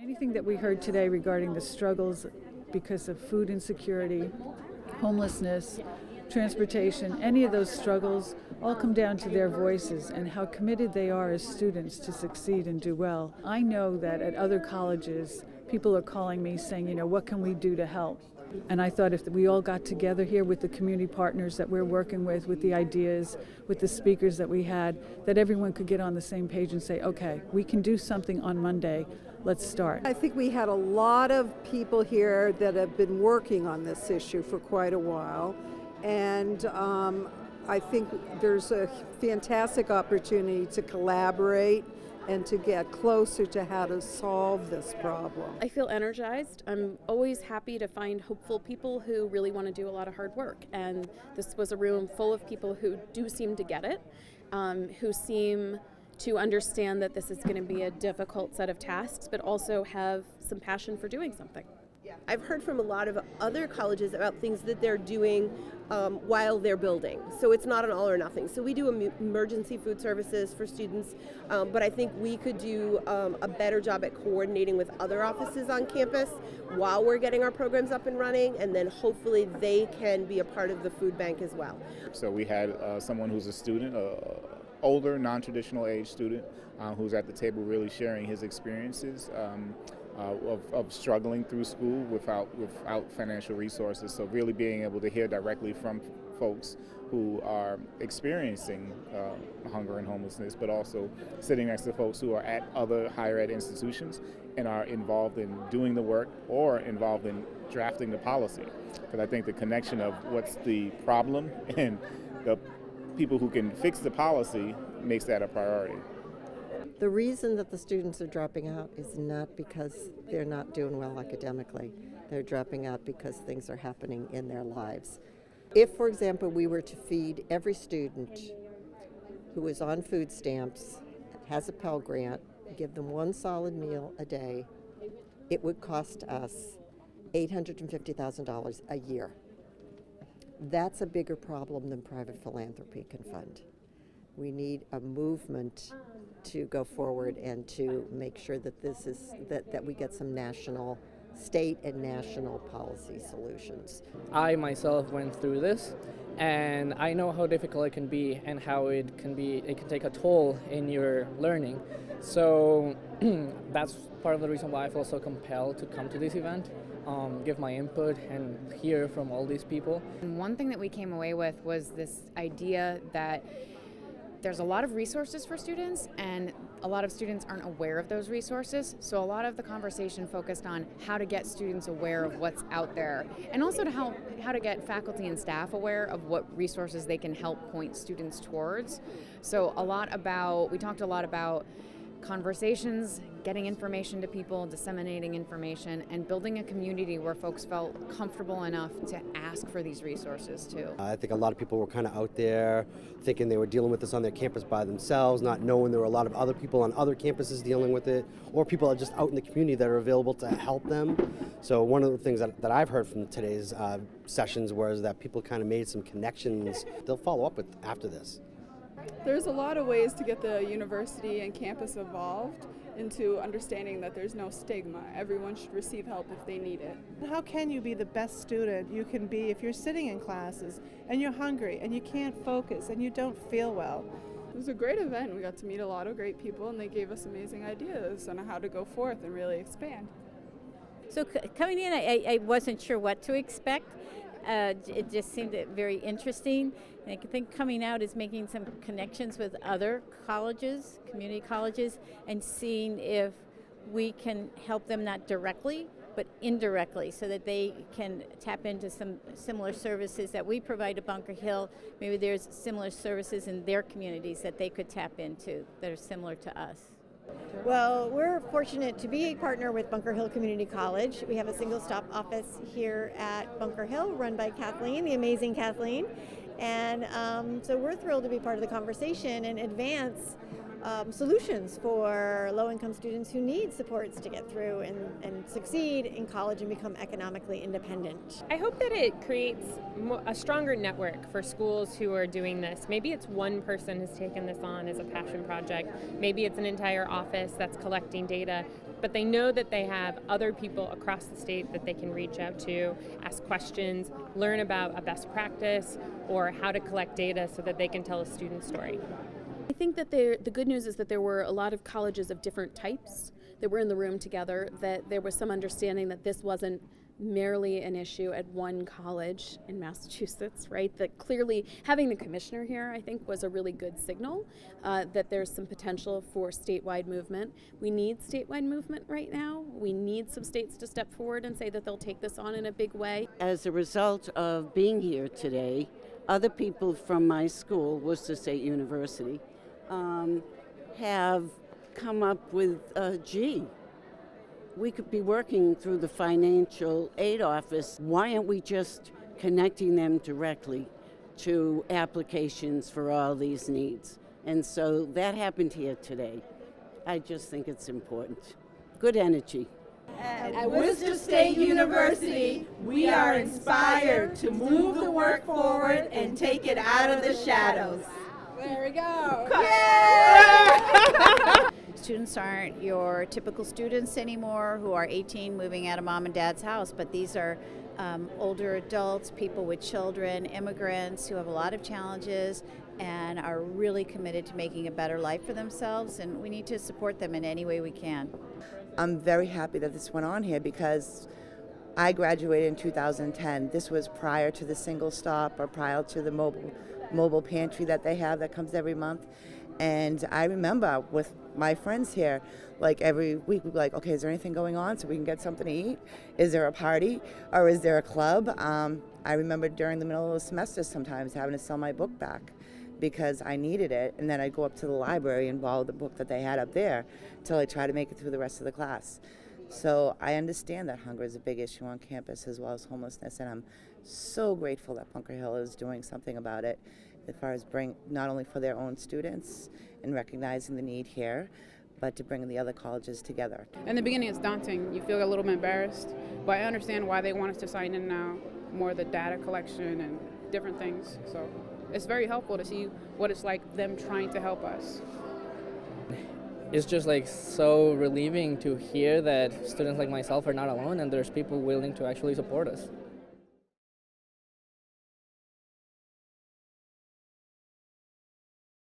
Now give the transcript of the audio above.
Anything that we heard today regarding the struggles because of food insecurity, homelessness, transportation, any of those struggles all come down to their voices and how committed they are as students to succeed and do well. I know that at other colleges, people are calling me saying, what can we do to help? And I thought if we all got together here with the community partners that we're working with the ideas, with the speakers that we had, that everyone could get on the same page and say, okay, we can do something on Monday. Let's start. I think we had a lot of people here that have been working on this issue for quite a while. And I think there's a fantastic opportunity to collaborate and to get closer to how to solve this problem. I feel energized. I'm always happy to find hopeful people who really want to do a lot of hard work. And this was a room full of people who do seem to get it, who seem to understand that this is going to be a difficult set of tasks, but also have some passion for doing something. I've heard from a lot of other colleges about things that they're doing while they're building. So it's not an all or nothing. So we do emergency food services for students, but I think we could do a better job at coordinating with other offices on campus while we're getting our programs up and running, and then hopefully they can be a part of the food bank as well. So we had someone who's a student, older, non-traditional age student, who's at the table really sharing his experiences of struggling through school without financial resources. So really being able to hear directly from folks who are experiencing hunger and homelessness, but also sitting next to folks who are at other higher ed institutions and are involved in doing the work or involved in drafting the policy. Because I think the connection of what's the problem and the people who can fix the policy makes that a priority. The reason that the students are dropping out is not because they're not doing well academically. They're dropping out because things are happening in their lives. If, for example, we were to feed every student who is on food stamps, has a Pell Grant, give them one solid meal a day, it would cost us $850,000 a year. That's a bigger problem than private philanthropy can fund. We need a movement to go forward and to make sure that that we get some national, state and national policy solutions. I myself went through this, and I know how difficult it can be and how it can take a toll in your learning. So that's part of the reason why I feel so compelled to come to this event. Give my input and hear from all these people. And one thing that we came away with was this idea that there's a lot of resources for students, and a lot of students aren't aware of those resources. So a lot of the conversation focused on how to get students aware of what's out there, and also to how to get faculty and staff aware of what resources they can help point students towards. So we talked a lot about conversations, getting information to people, disseminating information, and building a community where folks felt comfortable enough to ask for these resources too. I think a lot of people were kind of out there thinking they were dealing with this on their campus by themselves, not knowing there were a lot of other people on other campuses dealing with it, or people are just out in the community that are available to help them. So one of the things that I've heard from today's sessions was that people kind of made some connections they'll follow up with after this. There's a lot of ways to get the university and campus involved into understanding that there's no stigma. Everyone should receive help if they need it. How can you be the best student you can be if you're sitting in classes and you're hungry and you can't focus and you don't feel well? It was a great event. We got to meet a lot of great people, and they gave us amazing ideas on how to go forth and really expand. So coming in, I wasn't sure what to expect. It just seemed very interesting. And I think coming out is making some connections with other colleges, community colleges, and seeing if we can help them not directly, but indirectly, so that they can tap into some similar services that we provide at Bunker Hill. Maybe there's similar services in their communities that they could tap into that are similar to us. Well, we're fortunate to be a partner with Bunker Hill Community College. We have a single-stop office here at Bunker Hill run by Kathleen, the amazing Kathleen. And so we're thrilled to be part of the conversation and advance solutions for low-income students who need supports to get through and succeed in college and become economically independent. I hope that it creates a stronger network for schools who are doing this. Maybe it's one person who's taken this on as a passion project. Maybe it's an entire office that's collecting data. but they know that they have other people across the state that they can reach out to, ask questions, learn about a best practice, or how to collect data so that they can tell a student story. I think that the good news is that there were a lot of colleges of different types that were in the room together, that there was some understanding that this wasn't merely an issue at one college in Massachusetts, right? That clearly having the commissioner here, I think, was a really good signal that there's some potential for statewide movement. We need statewide movement right now. We need some states to step forward and say that they'll take this on in a big way. As a result of being here today, other people from my school, Worcester State University, have come up with, gee, we could be working through the financial aid office. Why aren't we just connecting them directly to applications for all these needs? And so that happened here today. I just think it's important. Good energy. At Worcester State University, we are inspired to move the work forward and take it out of the shadows. There we go. Students aren't your typical students anymore who are 18 moving out of mom and dad's house, but these are older adults, people with children, immigrants who have a lot of challenges and are really committed to making a better life for themselves, and we need to support them in any way we can. I'm very happy that this went on here because I graduated in 2010. This was prior to the single stop or prior to the mobile pantry that they have that comes every month. And I remember with my friends here, like every week we'd be like, okay, is there anything going on so we can get something to eat? Is there a party or is there a club? I remember during the middle of the semester sometimes having to sell my book back because I needed it, and then I'd go up to the library and borrow the book that they had up there till I try to make it through the rest of the class. So I understand that hunger is a big issue on campus as well as homelessness, and I'm so grateful that Bunker Hill is doing something about it as far as bring not only for their own students and recognizing the need here, but to bring the other colleges together. In the beginning it's daunting. You feel a little bit embarrassed, but I understand why they want us to sign in now, more the data collection and different things. So it's very helpful to see what it's like them trying to help us. It's just like so relieving to hear that students like myself are not alone and there's people willing to actually support us.